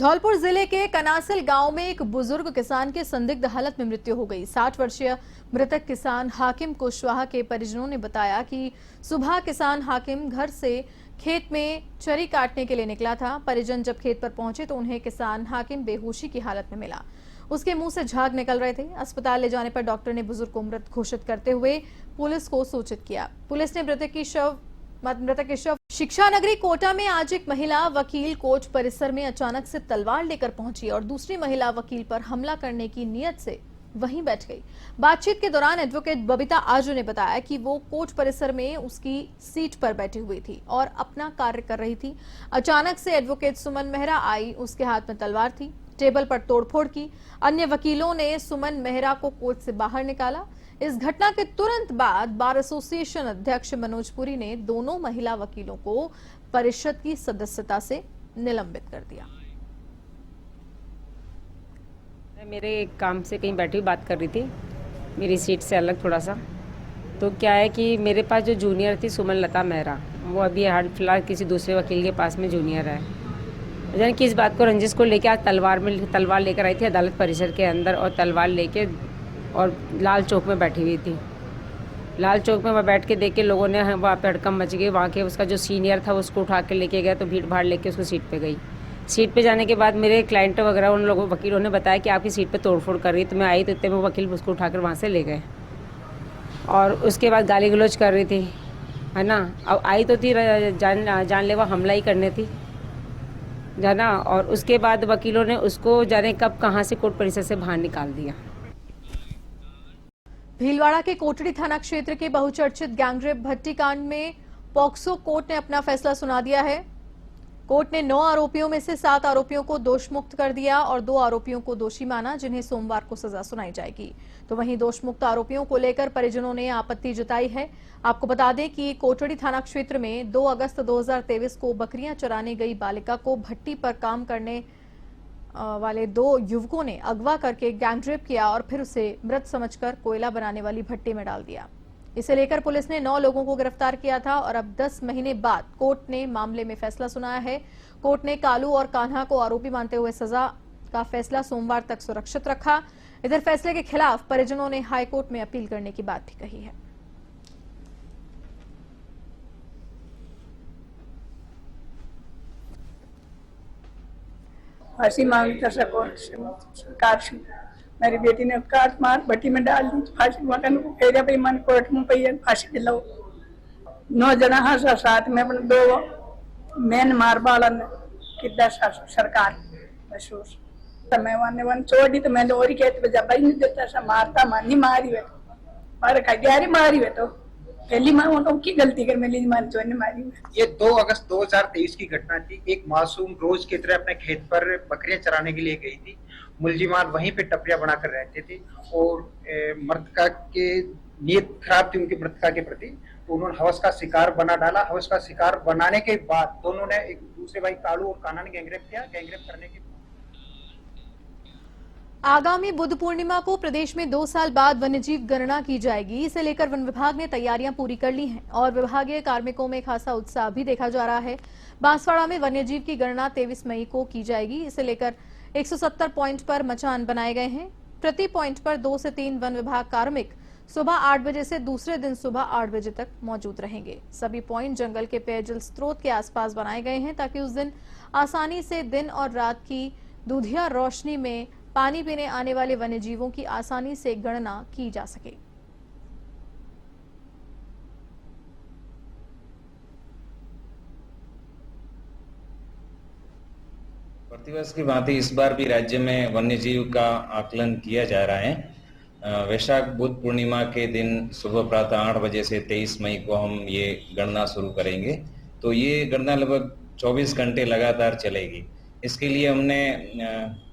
धौलपुर जिले के कनासिल गांव में एक बुजुर्ग किसान की संदिग्ध हालत में मृत्यु हो गई। 60 वर्षीय मृतक किसान हाकिम कुशवाहा के परिजनों ने बताया कि सुबह किसान हाकिम घर से खेत में चरी काटने के लिए निकला था। परिजन जब खेत पर पहुंचे तो उन्हें किसान हाकिम बेहोशी की हालत में मिला। उसके मुंह से झाग निकल रहे थे। अस्पताल ले जाने पर डॉक्टर ने बुजुर्ग को मृत घोषित करते हुए पुलिस को सूचित किया। पुलिस ने मृतक के शव शिक्षा नगरी कोटा में आज एक महिला वकील कोर्ट परिसर में अचानक से तलवार लेकर पहुंची और दूसरी महिला वकील पर हमला करने की नीयत से वहीं बैठ गई। बातचीत के दौरान एडवोकेट बबीता आजू ने बताया कि वो कोर्ट परिसर में उसकी सीट पर बैठी हुई थी और अपना कार्य कर रही थी। अचानक से एडवोकेट सुमन मेहरा आई। उसके हाथ में तलवार थी। टेबल पर तोड़फोड़ की। अन्य वकीलों ने सुमन मेहरा को कोर्ट से बाहर निकाला। इस घटना के तुरंत बाद बार एसोसिएशन अध्यक्ष मनोज पुरी ने दोनों महिला वकीलों को परिषद की सदस्यता से निलंबित कर दिया। मेरे काम से कहीं बैठी हुई बात कर रही थी, मेरी सीट से अलग थोड़ा सा। तो क्या है कि मेरे पास जो जूनियर थी सुमन लता मेहरा, वो अभी हाल फिलहाल किसी दूसरे वकील के पास में जूनियर है। जाने कि इस बात को रंजिश को लेकर आज तलवार लेकर आई थी अदालत परिसर के अंदर और तलवार लेके और लाल चौक में बैठी हुई थी। लाल चौक में वह बैठ के देख के लोगों ने वहाँ पे हड़कंप मच गई। वहाँ के उसका जो सीनियर था उसको उठा के लेके गया तो भीड़ भाड़ लेके उसको सीट पे गई। सीट पे जाने के बाद मेरे क्लाइंट वगैरह उन लोगों वकीलों ने बताया कि आपकी सीट पे तोड़फोड़ कर रही है। तो मैं आई तो इतने में वकील उसको उठाकर वहाँ से ले गए और उसके बाद गाली गलौज कर रही थी, है ना। अब आई तो थी जानलेवा हमला ही करने थी, जाना। और उसके बाद वकीलों ने उसको जाने कब कहाँ से कोर्ट परिसर से बाहर निकाल दिया। भीलवाड़ा के कोटड़ी थाना क्षेत्र के बहुचर्चित गैंगरेप भट्टी कांड में पॉक्सो कोर्ट ने अपना फैसला सुना दिया है। कोर्ट ने 9 आरोपियों में से 7 आरोपियों को दोषमुक्त कर दिया और 2 आरोपियों को दोषी माना, जिन्हें सोमवार को सजा सुनाई जाएगी। तो वहीं दोषमुक्त आरोपियों को लेकर परिजनों ने आपत्ति जताई है। आपको बता दें कि कोटड़ी थाना क्षेत्र में 2 अगस्त 2023 को बकरियां चराने गई बालिका को भट्टी पर काम करने वाले 2 युवकों ने अगवा करके गैंगरेप किया और फिर उसे मृत समझकर कोयला बनाने वाली भट्टी में डाल दिया। इसे लेकर पुलिस ने 9 लोगों को गिरफ्तार किया था और अब 10 महीने बाद कोर्ट ने मामले में फैसला सुनाया है। कोर्ट ने कालू और कान्हा को आरोपी मानते हुए सजा का फैसला सोमवार तक सुरक्षित रखा। इधर फैसले के खिलाफ परिजनों ने हाईकोर्ट में अपील करने की बात भी कही है। फांसी मांगता सरकार से। मेरी बेटी ने काट मार भट्टी में डाल दी। फांसी मकान को फेरिया पे मन कोर्ट में पई फांसी दिलाओ। 9 जना हाँ साथ में अपने 2 मैन मार बाला ने कितना सरकार महसूस मैं वन छोड़ी तो मैंने और कहते जब नहीं देता सा मारता मानी मारी वे मारे खड़ी मारी वे तो पहली माँ उनको की गलती कर मेरी मारी जो ने मारी। ये 2 अगस्त 2023 की घटना थी। एक मासूम रोज की तरह अपने खेत पर बकरियां चराने के लिए गई थी। मुलजिमान वहीं पे टपरियां बनाकर रहते थे और मृतका के नीयत खराब थी उनकी मृतका के प्रति, तो उन्होंने हवस का शिकार बना डाला। हवस का शिकार बनाने के बाद दोनों ने एक दूसरे भाई कालू और कान्हा ने गैंगरेप किया। गैंगरेप करने के आगामी बुद्ध पूर्णिमा को प्रदेश में 2 साल बाद वन्यजीव गणना की जाएगी। इसे लेकर वन विभाग ने तैयारियां पूरी कर ली हैं और विभागीय कार्मिकों में खासा उत्साह भी देखा जा रहा है। बांसवाड़ा में वन्यजीव की गणना 23 मई को की जाएगी। इसे लेकर 170 पॉइंट पर मचान बनाए गए हैं। प्रति पॉइंट पर 2 से 3 वन विभाग कार्मिक सुबह 8 बजे से दूसरे दिन सुबह 8 बजे तक मौजूद रहेंगे। सभी पॉइंट जंगल के पेयजल स्रोत के आसपास बनाए गए हैं ताकि उस दिन आसानी से दिन और रात की दूधिया रोशनी में पानी पीने आने वाले वन्यजीवों की आसानी से गणना की जा सके। प्रतिवर्ष की भांति इस बार भी राज्य में वन्यजीव का आकलन किया जा रहा है। वैशाख बुद्ध पूर्णिमा के दिन सुबह प्रातः 8 बजे से 23 मई को हम ये गणना शुरू करेंगे। तो ये गणना लगभग 24 घंटे लगातार चलेगी। इसके लिए हमने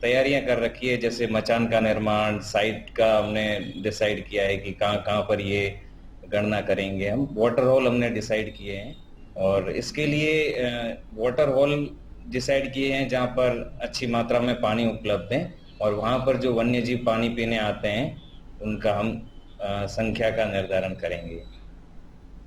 तैयारियां कर रखी है, जैसे मचान का निर्माण, साइट का हमने डिसाइड किया है कि कहाँ पर ये गणना करेंगे। हम वाटर होल हमने डिसाइड किए हैं और इसके लिए वाटर होल डिसाइड किए हैं जहाँ पर अच्छी मात्रा में पानी उपलब्ध है और वहाँ पर जो वन्यजीव पानी पीने आते हैं उनका हम संख्या का निर्धारण करेंगे।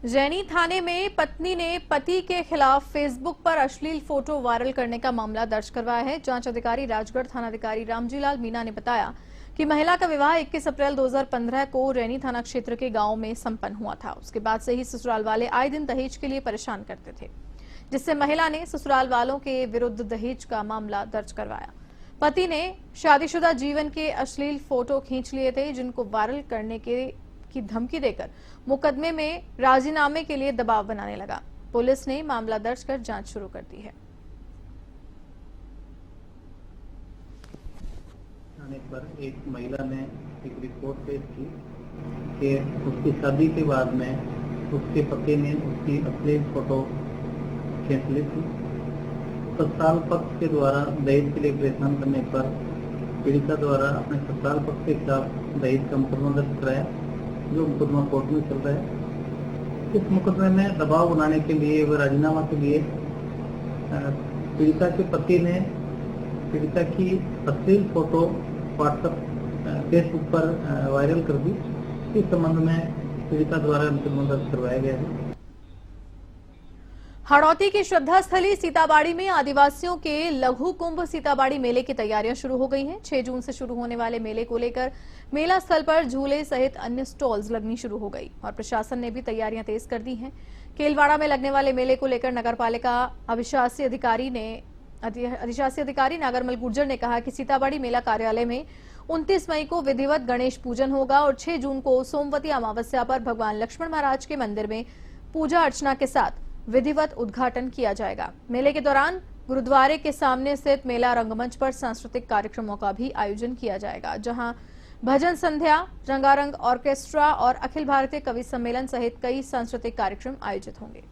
रैनी थाने में पत्नी ने पति के खिलाफ फेसबुक पर अश्लील फोटो वायरल करने का मामला दर्ज करवाया है। जांच अधिकारी राजगढ़ थानाधिकारी रामजीलाल मीना ने बताया कि महिला का विवाह 21 अप्रैल 2015 को रैनी थाना क्षेत्र के गांव में संपन्न हुआ था। उसके बाद से ही ससुराल वाले आए दिन दहेज के लिए परेशान करते थे, जिससे महिला ने ससुराल वालों के विरुद्ध दहेज का मामला दर्ज करवाया। पति ने शादीशुदा जीवन के अश्लील फोटो खींच लिए थे, जिनको वायरल करने की धमकी देकर मुकदमे में राजीनामे के लिए दबाव बनाने लगा। पुलिस ने मामला दर्ज कर जांच शुरू कर दी है। थाने पर एक महिला ने एक रिपोर्ट पेश की कि उसकी शादी के बाद में उसके पति ने उसकी अश्लील फोटो खींच ली थी। ससुराल पक्ष के द्वारा दहेज के लिए परेशान करने पर पीड़िता द्वारा अपने ससुराल पक्ष के खिलाफ दहेज का मुकदमा दर्ज कराया, जो मुकदमा कोर्ट में चल रहा है। इस मुकदमे में दबाव बनाने के लिए व राजीनामा के लिए पीड़िता के पति ने पीड़िता की अश्लील फोटो व्हाट्सएप फेसबुक पर वायरल कर दी। इस संबंध में पीड़िता द्वारा मुकदमा दर्ज करवाया गया है। हड़ौती की श्रद्धा स्थली सीताबाड़ी में आदिवासियों के लघु कुंभ सीताबाड़ी मेले की तैयारियां शुरू हो गई हैं। 6 जून से शुरू होने वाले मेले को लेकर मेला स्थल पर झूले सहित अन्य स्टॉल्स लगनी शुरू हो गई और प्रशासन ने भी तैयारियां तेज कर दी हैं। केलवाड़ा में लगने वाले मेले को लेकर नगरपालिका अधिशासी अधिकारी नागरमल गुर्जर ने कहा कि सीताबाड़ी मेला कार्यालय में 29 मई को विधिवत गणेश पूजन होगा और 6 जून को सोमवती अमावस्या पर भगवान लक्ष्मण महाराज के मंदिर में पूजा अर्चना के साथ विधिवत उद्घाटन किया जाएगा। मेले के दौरान गुरुद्वारे के सामने स्थित मेला रंगमंच पर सांस्कृतिक कार्यक्रमों का भी आयोजन किया जाएगा, जहां भजन संध्या, रंगारंग ऑर्केस्ट्रा और अखिल भारतीय कवि सम्मेलन सहित कई सांस्कृतिक कार्यक्रम आयोजित होंगे।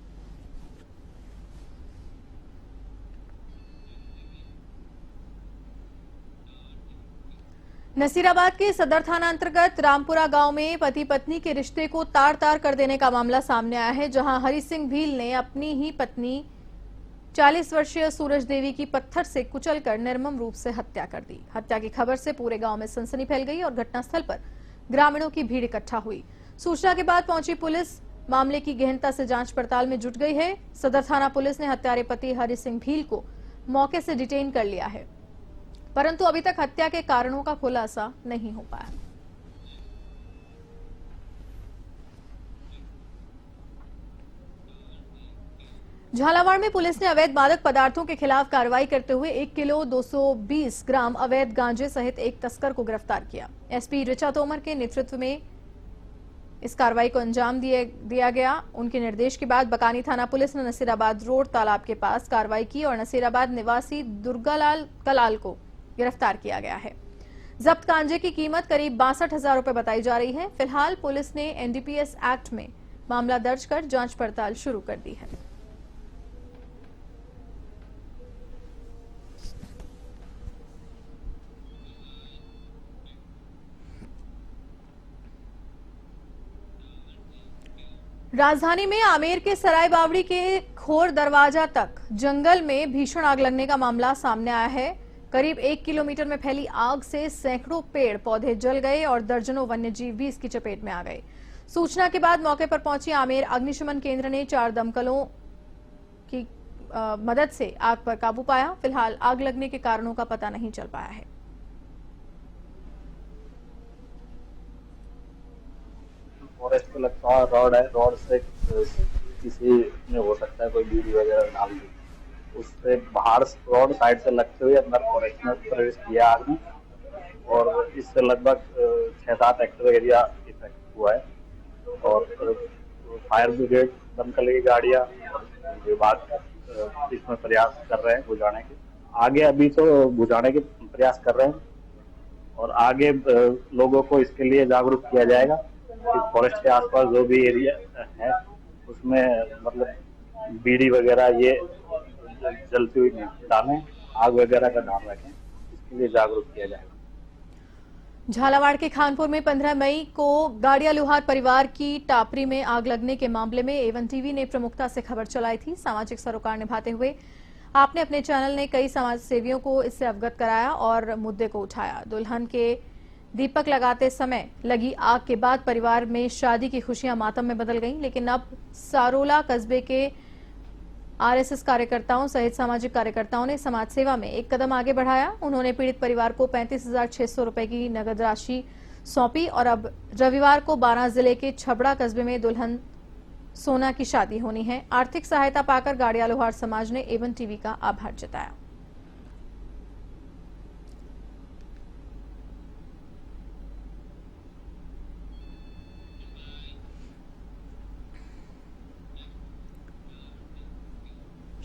नसीराबाद के सदर थाना अंतर्गत रामपुरा गांव में पति पत्नी के रिश्ते को तार तार कर देने का मामला सामने आया है, जहां हरि सिंह भील ने अपनी ही पत्नी 40 वर्षीय सूरज देवी की पत्थर से कुचलकर निर्मम रूप से हत्या कर दी। हत्या की खबर से पूरे गांव में सनसनी फैल गई और घटनास्थल पर ग्रामीणों की भीड़ इकट्ठा हुई। सूचना के बाद पहुंची पुलिस मामले की गहनता से जांच पड़ताल में जुट गई है। सदर थाना पुलिस ने हत्यारे पति हरि सिंह भील को मौके से डिटेन कर लिया है, परंतु अभी तक हत्या के कारणों का खुलासा नहीं हो पाया। झालावाड़ में पुलिस ने अवैध मादक पदार्थों के खिलाफ कार्रवाई करते हुए 1 किलो 220 ग्राम अवैध गांजे सहित एक तस्कर को गिरफ्तार किया। एसपी ऋचा तोमर के नेतृत्व में इस कार्रवाई को अंजाम दिया गया। उनके निर्देश के बाद बकानी थाना पुलिस ने नसीराबाद रोड तालाब के पास कार्रवाई की और नसीराबाद निवासी दुर्गालाल कलाल को गिरफ्तार किया गया है। जब्त गांजे की कीमत करीब 62,000 रुपए बताई जा रही है। फिलहाल पुलिस ने एनडीपीएस एक्ट में मामला दर्ज कर जांच पड़ताल शुरू कर दी है। राजधानी में आमेर के सराय बावड़ी के खोर दरवाजा तक जंगल में भीषण आग लगने का मामला सामने आया है। करीब 1 किलोमीटर में फैली आग से सैकड़ों पेड़ पौधे जल गए और दर्जनों वन्यजीव भी इसकी चपेट में आ गए। सूचना के बाद मौके पर पहुंची आमेर अग्निशमन केंद्र ने 4 दमकलों की मदद से आग पर काबू पाया। फिलहाल आग लगने के कारणों का पता नहीं चल पाया है। फॉरेस्ट पे लगता है रॉड है, रॉड से किसी में हो सकता है कोई बीड़ी वगैरह डाल दी, उससे बाहर रॉड साइड से लगते हुए अंदर फॉरेस्ट में प्रवेश किया आग में और इससे लगभग 6-7 हेक्टेयर एरिया इफेक्ट हुआ है और फायर ब्रिगेड, दमकल की गाड़ियां विभाग इसमें प्रयास कर रहे हैं बुझाने के। आगे अभी तो बुझाने के प्रयास कर रहे हैं और आगे लोगों को इसके लिए जागरूक किया जाएगा। फॉरेस्ट के आसपास जो भी एरिया है उसमें मतलब बीड़ी वगैरह ये जलती हुई नहीं डालें, आग वगैरह का ध्यान रखें, इसके लिए जागरूक किया जाएगा। झालावाड़ के खानपुर में 15 मई को गाड़िया लुहार परिवार की टापरी में आग लगने के मामले में A1 टीवी ने प्रमुखता से खबर चलाई थी। सामाजिक सरोकार निभाते हुए आपने अपने चैनल ने कई समाज सेवियों को इससे अवगत कराया और मुद्दे को उठाया। दुल्हन के दीपक लगाते समय लगी आग के बाद परिवार में शादी की खुशियां मातम में बदल गईं, लेकिन अब सारोला कस्बे के आरएसएस कार्यकर्ताओं सहित सामाजिक कार्यकर्ताओं ने समाज सेवा में एक कदम आगे बढ़ाया। उन्होंने पीड़ित परिवार को 35,600 रुपए की नगद राशि सौंपी और अब रविवार को बारां जिले के छबड़ा कस्बे में दुल्हन सोना की शादी होनी है। आर्थिक सहायता पाकर गाड़िया लोहार समाज ने एवन टीवी का आभार जताया।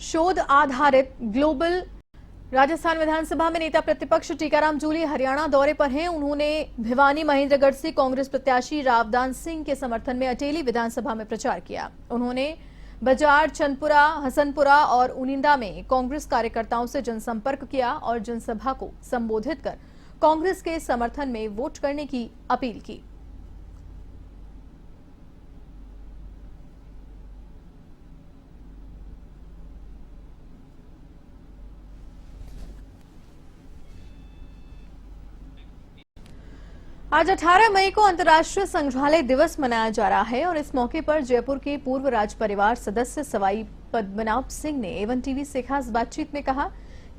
शोध आधारित ग्लोबल राजस्थान विधानसभा में नेता प्रतिपक्ष टीकाराम जूली हरियाणा दौरे पर हैं। उन्होंने भिवानी महेंद्रगढ़ से कांग्रेस प्रत्याशी रावदान सिंह के समर्थन में अटेली विधानसभा में प्रचार किया। उन्होंने बजार, चंदपुरा, हसनपुरा और उनिंदा में कांग्रेस कार्यकर्ताओं से जनसंपर्क किया और जनसभा को संबोधित कर कांग्रेस के समर्थन में वोट करने की अपील की। आज 18 मई को अंतर्राष्ट्रीय संग्रहालय दिवस मनाया जा रहा है और इस मौके पर जयपुर के पूर्व राज परिवार सदस्य सवाई पद्मनाभ सिंह ने एवन टीवी से खास बातचीत में कहा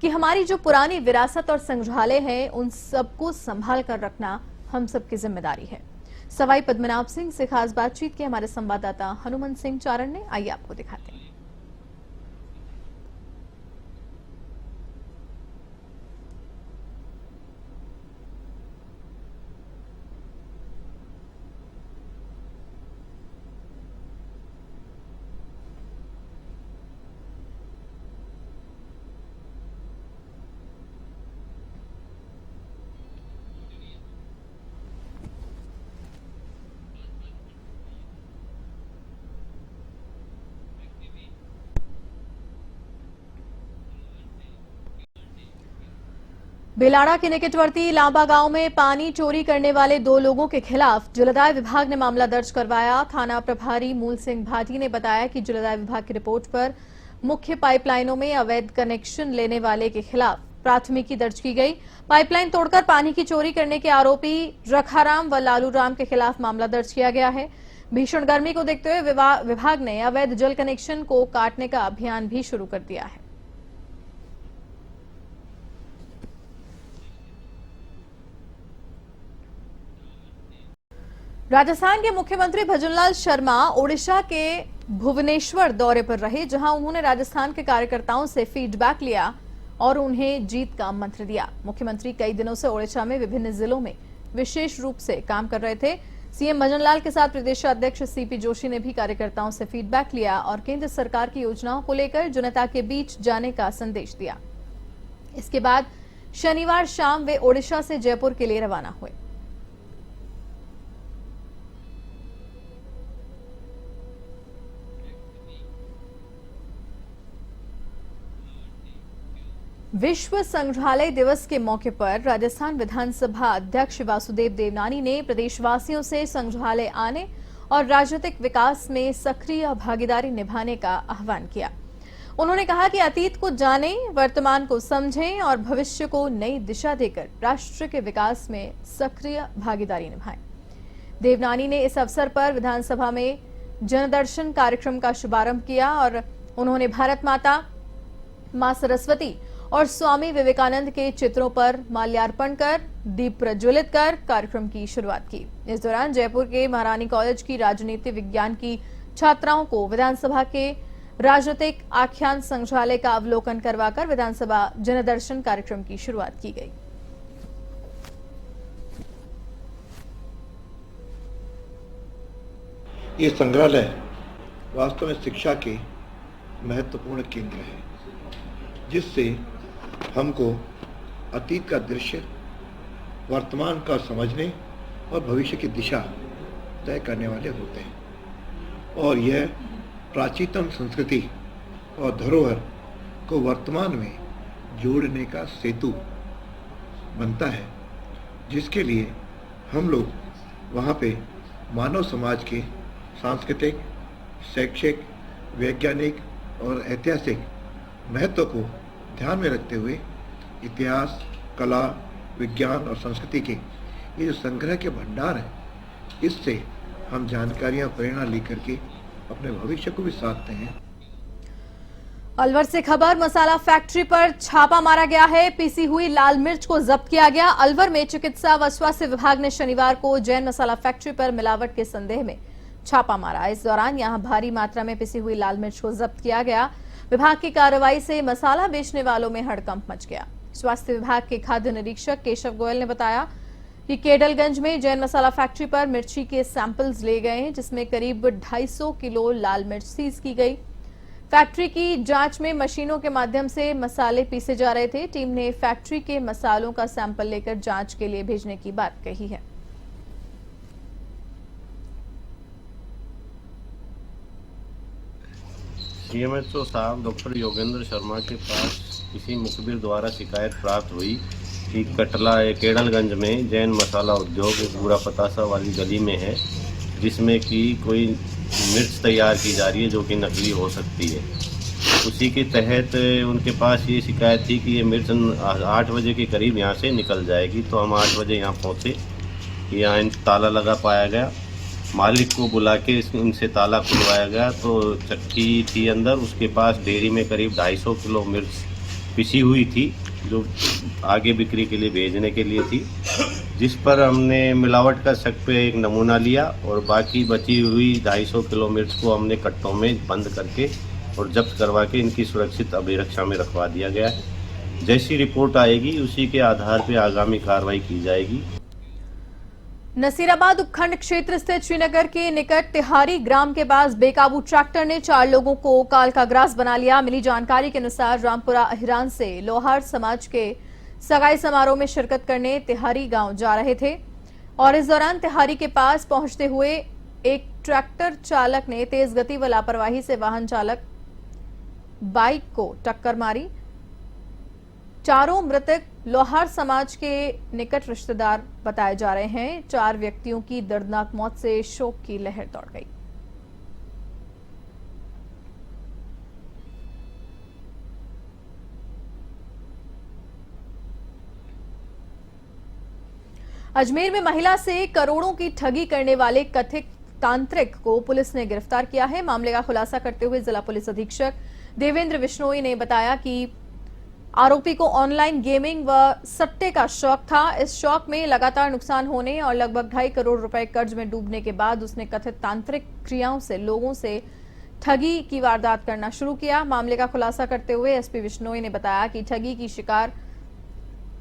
कि हमारी जो पुरानी विरासत और संग्रहालय है उन सबको संभाल कर रखना हम सबकी जिम्मेदारी है। सवाई पद्मनाभ सिंह से खास बातचीत की हमारे संवाददाता हनुमान सिंह चारण ने, आइए आपको दिखाते हैं। बेलाड़ा के निकटवर्ती लांबा गांव में पानी चोरी करने वाले 2 लोगों के खिलाफ जलदाय विभाग ने मामला दर्ज करवाया। थाना प्रभारी मूल सिंह भाटी ने बताया कि जलदाय विभाग की रिपोर्ट पर मुख्य पाइपलाइनों में अवैध कनेक्शन लेने वाले के खिलाफ प्राथमिकी दर्ज की गई। पाइपलाइन तोड़कर पानी की चोरी करने के आरोपी रखाराम व लालू राम के खिलाफ मामला दर्ज किया गया है। भीषण गर्मी को देखते हुए विभाग ने अवैध जल कनेक्शन को काटने का अभियान भी शुरू कर दिया है। राजस्थान के मुख्यमंत्री भजनलाल शर्मा ओडिशा के भुवनेश्वर दौरे पर रहे, जहां उन्होंने राजस्थान के कार्यकर्ताओं से फीडबैक लिया और उन्हें जीत का मंत्र दिया। मुख्यमंत्री कई दिनों से ओडिशा में विभिन्न जिलों में विशेष रूप से काम कर रहे थे। सीएम भजनलाल के साथ प्रदेश अध्यक्ष सीपी जोशी ने भी कार्यकर्ताओं से फीडबैक लिया और केंद्र सरकार की योजनाओं को लेकर जनता के बीच जाने का संदेश दिया। इसके बाद शनिवार शाम वे ओडिशा से जयपुर के लिए रवाना हुए। विश्व संग्रहालय दिवस के मौके पर राजस्थान विधानसभा अध्यक्ष वासुदेव देवनानी ने प्रदेशवासियों से संग्रहालय आने और राजनीतिक विकास में सक्रिय भागीदारी निभाने का आह्वान किया। उन्होंने कहा कि अतीत को जानें, वर्तमान को समझें और भविष्य को नई दिशा देकर राष्ट्र के विकास में सक्रिय भागीदारी निभाएं। देवनानी ने इस अवसर पर विधानसभा में जनदर्शन कार्यक्रम का शुभारंभ किया और उन्होंने भारत माता, मां सरस्वती और स्वामी विवेकानंद के चित्रों पर माल्यार्पण कर दीप प्रज्वलित कर कार्यक्रम की शुरुआत की। इस दौरान जयपुर के महारानी कॉलेज की राजनीति विज्ञान की छात्राओं को विधानसभा के राजनीतिक आख्यान संग्रहालय का अवलोकन करवाकर विधानसभा जनदर्शन कार्यक्रम की शुरुआत की गई। ये संग्रहालय वास्तव में शिक्षा के महत्वपूर्ण केंद्र है, जिससे हमको अतीत का दृश्य, वर्तमान का समझने और भविष्य की दिशा तय करने वाले होते हैं और यह प्राचीनतम संस्कृति और धरोहर को वर्तमान में जोड़ने का सेतु बनता है, जिसके लिए हम लोग वहाँ पे मानव समाज के सांस्कृतिक, शैक्षिक, वैज्ञानिक और ऐतिहासिक महत्व को ध्यान में रखते हुए इतिहास, कला, विज्ञान और संस्कृति के ये जो संग्रह के भंडार है, इससे हम जानकारियां प्रेरणा लेकर के अपने भविष्य को भी साधते हैं। अलवर से खबर, मसाला फैक्ट्री पर छापा मारा गया है। पीसी हुई लाल मिर्च को जब्त किया गया। अलवर में चिकित्सा व स्वास्थ्य विभाग ने शनिवार को जैन मसाला फैक्ट्री पर मिलावट के संदेह में छापा मारा। इस दौरान यहां भारी मात्रा में पिसी हुई लाल मिर्च को जब्त किया गया। विभाग की कार्रवाई से मसाला बेचने वालों में हड़कंप मच गया। स्वास्थ्य विभाग के खाद्य निरीक्षक केशव गोयल ने बताया कि केडलगंज में जैन मसाला फैक्ट्री पर मिर्ची के सैंपल्स ले गए हैं, जिसमें करीब 250 किलो लाल मिर्च सीज की गई। फैक्ट्री की जांच में मशीनों के माध्यम से मसाले पीसे जा रहे थे। टीम ने फैक्ट्री के मसालों का सैंपल लेकर जांच के लिए भेजने की बात कही है। सीएमएचओ साहब डॉक्टर योगेंद्र शर्मा के पास किसी मुखबिर द्वारा शिकायत प्राप्त हुई कि कटला केडलगंज में जैन मसाला उद्योग एक बुरा पतासा वाली गली में है, जिसमें कि कोई मिर्च तैयार की जा रही है जो कि नकली हो सकती है। उसी के तहत उनके पास ये शिकायत थी कि ये मिर्च 8 बजे के करीब यहाँ से निकल जाएगी। तो हम 8 बजे यहाँ पहुँचे, यहाँ ताला लगा पाया गया। मालिक को बुला के इनसे ताला खुलवाया गया तो चक्की थी अंदर, उसके पास डेयरी में करीब 250 किलो मिर्च पिसी हुई थी जो आगे बिक्री के लिए भेजने के लिए थी, जिस पर हमने मिलावट का शक पे एक नमूना लिया और बाकी बची हुई 250 किलो मिर्च को हमने कट्टों में बंद करके और जब्त करवा के इनकी सुरक्षित अभिरक्षा में रखवा दिया गया है। जैसी रिपोर्ट आएगी उसी के आधार पर आगामी कार्रवाई की जाएगी। नसीराबाद उपखंड क्षेत्र स्थित श्रीनगर के निकट तिहारी ग्राम के पास बेकाबू ट्रैक्टर ने 4 लोगों को काल का ग्रास बना लिया। मिली जानकारी के अनुसार रामपुरा अहिरान से लोहार समाज के सगाई समारोह में शिरकत करने तिहारी गांव जा रहे थे और इस दौरान तिहारी के पास पहुंचते हुए एक ट्रैक्टर चालक ने तेज गति व लापरवाही से वाहन चालक बाइक को टक्कर मारी। चारों मृतक लोहार समाज के निकट रिश्तेदार बताए जा रहे हैं। 4 व्यक्तियों की दर्दनाक मौत से शोक की लहर दौड़ गई। अजमेर में महिला से करोड़ों की ठगी करने वाले कथित तांत्रिक को पुलिस ने गिरफ्तार किया है। मामले का खुलासा करते हुए जिला पुलिस अधीक्षक देवेंद्र बिश्नोई ने बताया कि आरोपी को ऑनलाइन गेमिंग व सट्टे का शौक था। इस शौक में लगातार नुकसान होने और लगभग 2.5 करोड़ रुपए कर्ज में डूबने के बाद उसने कथित तांत्रिक क्रियाओं से लोगों से ठगी की वारदात करना शुरू किया। मामले का खुलासा करते हुए एसपी बिश्नोई ने बताया कि ठगी की शिकार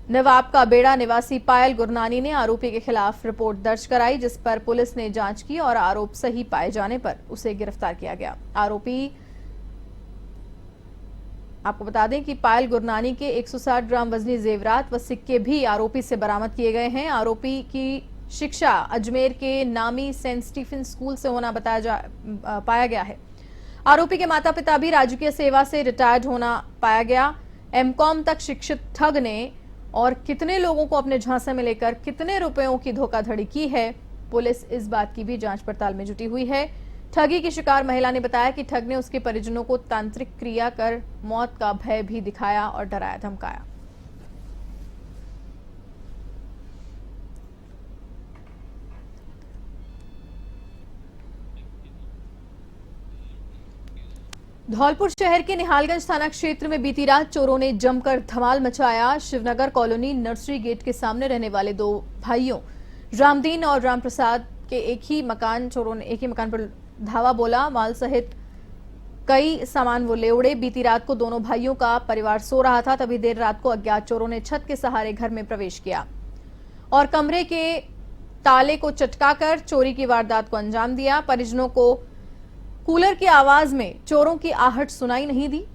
नवाब का बेड़ा निवासी पायल गुरनानी ने आरोपी के खिलाफ रिपोर्ट दर्ज कराई, जिस पर पुलिस ने जांच की और आरोप सही पाए जाने पर उसे गिरफ्तार किया गया। आरोपी आपको बता दें कि पायल गुरनानी के 160 ग्राम वजनी जेवरात व सिक्के भी आरोपी से बरामद किए गए हैं। आरोपी की शिक्षा अजमेर के नामी सेंट स्टीफन स्कूल से होना पाया गया है। आरोपी के माता पिता भी राजकीय सेवा से रिटायर्ड होना पाया गया। एमकॉम तक शिक्षित ठग ने और कितने लोगों को अपने झांसे में लेकर कितने रुपयों की धोखाधड़ी की है, पुलिस इस बात की भी जांच पड़ताल में जुटी हुई है। ठगी की शिकार महिला ने बताया कि ठग ने उसके परिजनों को तांत्रिक क्रिया कर मौत का भय भी दिखाया और डराया धमकाया। धौलपुर शहर के निहालगंज थाना क्षेत्र में बीती रात चोरों ने जमकर धमाल मचाया। शिवनगर कॉलोनी नर्सरी गेट के सामने रहने वाले 2 भाइयों रामदीन और रामप्रसाद के चोरों ने एक ही मकान पर धावा बोला। माल सहित कई सामान वो ले उड़े। बीती रात को दोनों भाइयों का परिवार सो रहा था, तभी देर रात को अज्ञात चोरों ने छत के सहारे घर में प्रवेश किया और कमरे के ताले को चटकाकर चोरी की वारदात को अंजाम दिया। परिजनों को कूलर की आवाज में चोरों की आहट सुनाई नहीं दी।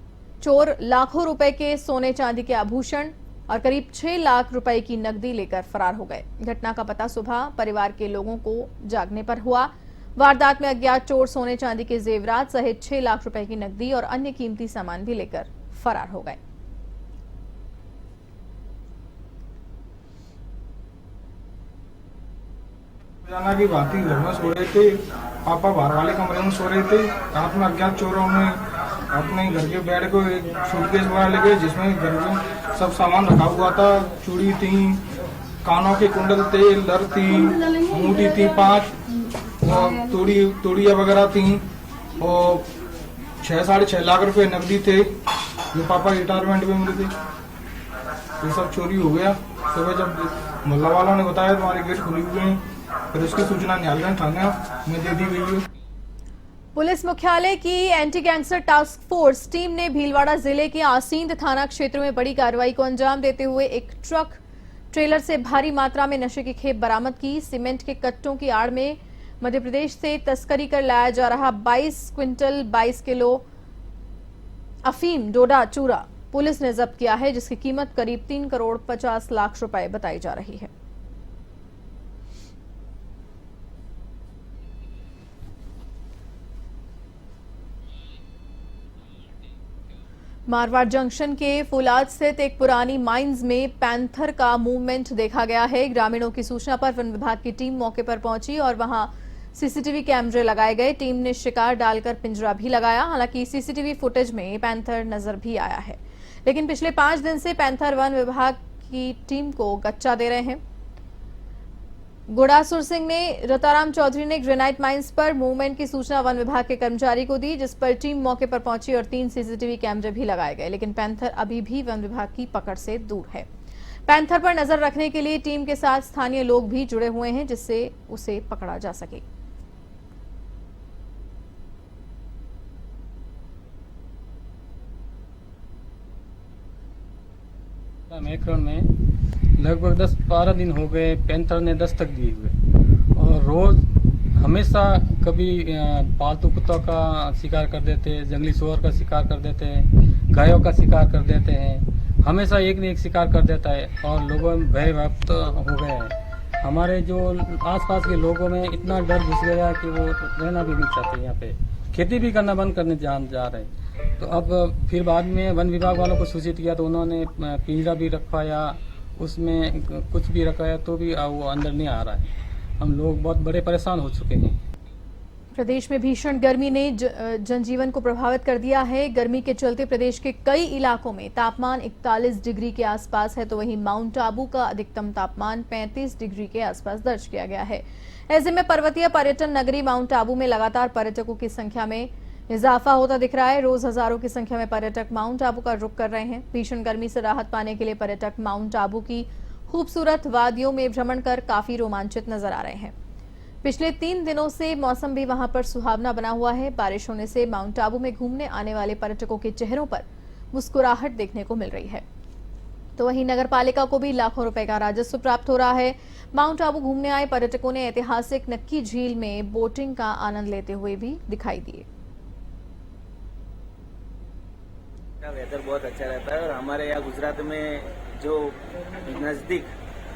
चोर लाखों रुपए के सोने चांदी के आभूषण और करीब 6 लाख रुपए की नकदी लेकर फरार हो गए। घटना का पता सुबह परिवार के लोगों को जागने पर हुआ। वारदात में अज्ञात चोर सोने चांदी के जेवरात सहित 6 लाख रुपए की नकदी और अन्य कीमती सामान भी लेकर फरार हो गए। जाना की बात ही घर में सो रहे थे, पापा बाहर वाले कमरे में सो रहे थे। रात में अज्ञात चोरों ने अपने घर के बेड को एक सूटकेस बना ले गए, जिसमें घर में सब सामान रखा हुआ था। चूड़ी थी, कानों के कुंडल थे, लर थी, मूठी थी 5 और तोड़िया वगैरह थी और 6-6.5 लाख रुपए नकदी थे जो पापा रिटायरमेंट में मिले थे। ये सब चोरी हो गया। सुबह जब मोहल्ला वालों ने बताया तो हमारे गेट खुली हुए हैं, फिर उसकी सूचना न्यायालय थाना में दे दी गई है। पुलिस मुख्यालय की anti gangster task force team ने भीलवाड़ा जिले के आसींद थाना क्षेत्र में बड़ी कार्रवाई को अंजाम देते हुए एक ट्रक ट्रेलर से भारी मात्रा में नशे की खेप बरामद की। सीमेंट के कट्टों की आड़ में मध्य प्रदेश से तस्करी कर लाया जा रहा 22 क्विंटल 22 किलो अफीम डोडा चूरा पुलिस ने जब्त किया है, जिसकी कीमत करीब 3 करोड़ 50 लाख रुपए बताई जा रही है। मारवाड़ जंक्शन के फुलाद स्थित एक पुरानी माइंस में पैंथर का मूवमेंट देखा गया है। ग्रामीणों की सूचना पर वन विभाग की टीम मौके पर पहुंची और वहां सीसीटीवी कैमरे लगाए गए। टीम ने शिकार डालकर पिंजरा भी लगाया। हालांकि सीसीटीवी फुटेज में पैंथर नजर भी आया है, लेकिन पिछले 5 दिन से पैंथर वन विभाग की टीम को गच्चा दे रहे हैं। गुड़ासुर सिंह ने रताराम चौधरी ने ग्रेनाइट माइंस पर मूवमेंट की सूचना वन विभाग के कर्मचारी को दी, जिस पर टीम मौके पर पहुंची और 3 सीसीटीवी कैमरे भी लगाए गए, लेकिन पैंथर अभी भी वन विभाग की पकड़ से दूर है। पैंथर पर नजर रखने के लिए टीम के साथ स्थानीय लोग भी जुड़े हुए हैं, जिससे उसे पकड़ा जा सके। मैक्रोन में लगभग 10-12 दिन हो गए पैंथर ने दस्तक दिए हुए और रोज हमेशा कभी पालतू कुत्तों का शिकार कर देते हैं, जंगली सुअर का शिकार कर देते हैं, गायों का शिकार कर देते हैं। हमेशा एक न एक शिकार कर देता है और लोगों में भय व्याप्त हो गया है। हमारे जो आसपास के लोगों में इतना डर घुस गया कि वो रहना भी नहीं चाहते, यहाँ पे खेती भी करना बंद करने जा रहे हैं। तो अब फिर बाद में वन विभाग वालों को सूचित किया तो उन्होंने पिंजरा भी रखवाया, उसमें कुछ भी रखवाया तो भी वो अंदर नहीं आ रहा है। हम लोग बहुत बड़े परेशान हो चुके हैं। प्रदेश में भीषण गर्मी ने जनजीवन को प्रभावित कर दिया है। गर्मी के चलते प्रदेश के कई इलाकों में तापमान 41 डिग्री के आसपास है, तो वहीं माउंट आबू का अधिकतम तापमान 35 डिग्री के आसपास दर्ज किया गया है। ऐसे में पर्वतीय पर्यटन नगरी माउंट आबू में लगातार पर्यटकों की संख्या में इजाफा होता दिख रहा है। रोज हजारों की संख्या में पर्यटक माउंट आबू का रुख कर रहे हैं। भीषण गर्मी से राहत पाने के लिए पर्यटक माउंट आबू की खूबसूरत वादियों में भ्रमण कर काफी रोमांचित नजर आ रहे हैं। पिछले 3 दिनों से मौसम भी वहां पर सुहावना बना हुआ है। बारिश होने से माउंट आबू में घूमने आने वाले पर्यटकों के चेहरों पर मुस्कुराहट देखने को मिल रही है। तो वहीं नगर पालिका को भी लाखों रुपए का राजस्व प्राप्त हो रहा है। माउंट आबू घूमने आए पर्यटकों ने ऐतिहासिक नक्की झील में बोटिंग का आनंद लेते हुए भी दिखाई दिए। वेदर बहुत अच्छा रहता है और हमारे यहाँ गुजरात में जो नज़दीक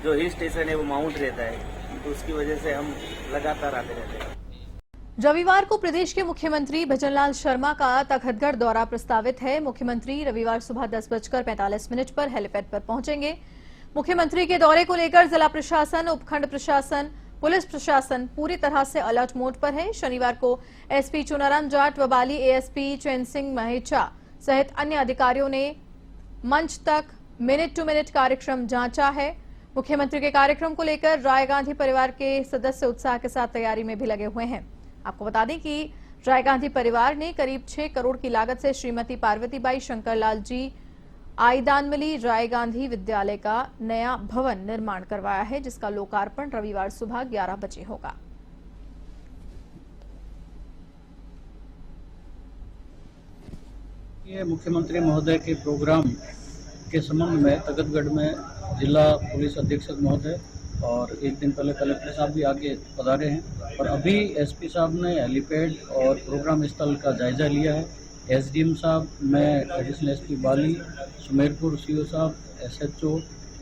जो हिल स्टेशन है वो माउंट रहता है, तो उसकी वजह से हम लगातार आते रहते हैं। रविवार को प्रदेश के मुख्यमंत्री भजनलाल शर्मा का तखतगढ़ दौरा प्रस्तावित है। मुख्यमंत्री रविवार सुबह 10:45 पर हेलीपैड पर पहुंचेंगे। मुख्यमंत्री के दौरे को लेकर जिला प्रशासन, उपखंड प्रशासन, पुलिस प्रशासन पूरी तरह से अलर्ट मोड पर है। शनिवार को एसपी चुनाराम जाट, वबाली एएसपी चैन सिंह महेचा सहित अन्य अधिकारियों ने मंच तक मिनट टू मिनट कार्यक्रम जांचा है। मुख्यमंत्री के कार्यक्रम को लेकर राय गांधी परिवार के सदस्य उत्साह के साथ तैयारी में भी लगे हुए हैं। आपको बता दें कि राय गांधी परिवार ने करीब 6 करोड़ की लागत से श्रीमती पार्वतीबाई शंकरलाल जी आईदानमली राय गांधी विद्यालय का नया भवन निर्माण करवाया है, जिसका लोकार्पण रविवार सुबह 11 बजे होगा। ये मुख्यमंत्री महोदय के प्रोग्राम के संबंध में तखतगढ़ में जिला पुलिस अधीक्षक महोदय और एक दिन पहले कलेक्टर साहब भी आके पधारे हैं और अभी एसपी साहब ने हेलीपैड और प्रोग्राम स्थल का जायजा लिया है। एसडीएम साहब, मैं एडिशनल एसपी बाली, सुमेरपुर सीओ साहब, एसएचओ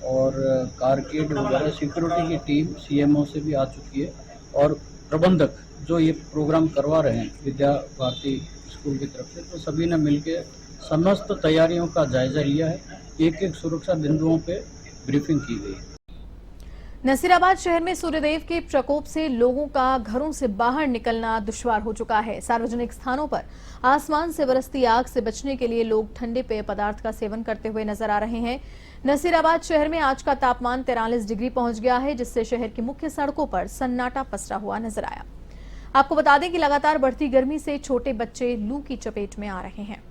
और कारकेड वगैरह सिक्योरिटी की टीम सीएमओ से भी आ चुकी है और प्रबंधक जो ये प्रोग्राम करवा रहे हैं विद्या भारती स्कूल की तरफ से, तो सभी ने मिलकर समस्त तैयारियों का जायजा लिया है। एक एक सुरक्षा बिंदुओं पे ब्रीफिंग की गई। नसीराबाद शहर में सूर्यदेव के प्रकोप से लोगों का घरों से बाहर निकलना दुश्वार हो चुका है। सार्वजनिक स्थानों पर आसमान से बरसती आग से बचने के लिए लोग ठंडे पेय पदार्थ का सेवन करते हुए नजर आ रहे हैं। नसीराबाद शहर में आज का तापमान 43 डिग्री पहुंच गया है, जिससे शहर की मुख्य सड़कों पर सन्नाटा पसरा हुआ नजर आया। आपको बता दें कि लगातार बढ़ती गर्मी से छोटे बच्चे लू की चपेट में आ रहे हैं।